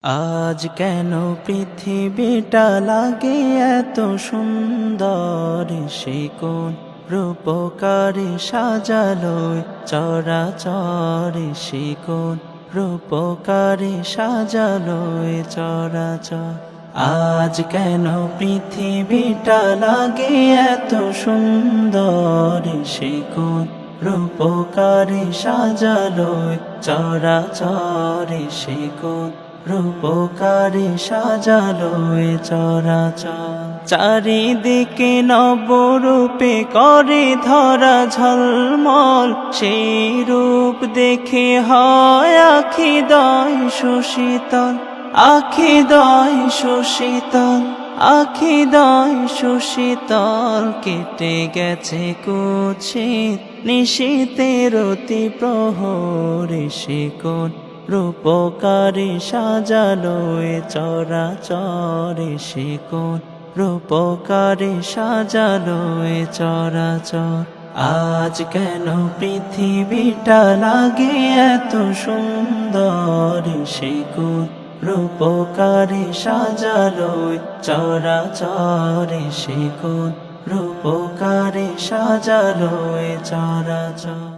আজ কেন পৃথিবীটা লাগে এত সুন্দর, সে কোন রূপকারে সাজালো চরাচর, সে কোন রূপকারে সাজালো চরাচর। আজ কেন পৃথিবীটা লাগে এত সুন্দর, সে কোন রূপকারে সাজালো চরাচর, সে কোন রূপকারে সাজালো চরাচর। চারিদিকে নবরূপে করে ধরা ঝলমল, সেই রূপ দেখে হয় আখিদয় সুশীতল, আখিদয় সুশীতল, আখিদয় সুশীতল। কেটে গেছে কুৎসিত নিশীথের অতি প্রহরে, সে কোন রূপকারে সাজালো চরাচর, সে কোন রূপকারে সাজালো চরাচর। আজ কেন পৃথিবীটা লাগে এত সুন্দর, সে কোন রূপকারে সাজালো চরাচর, সে কোন রূপকারে সাজালো চরাচর।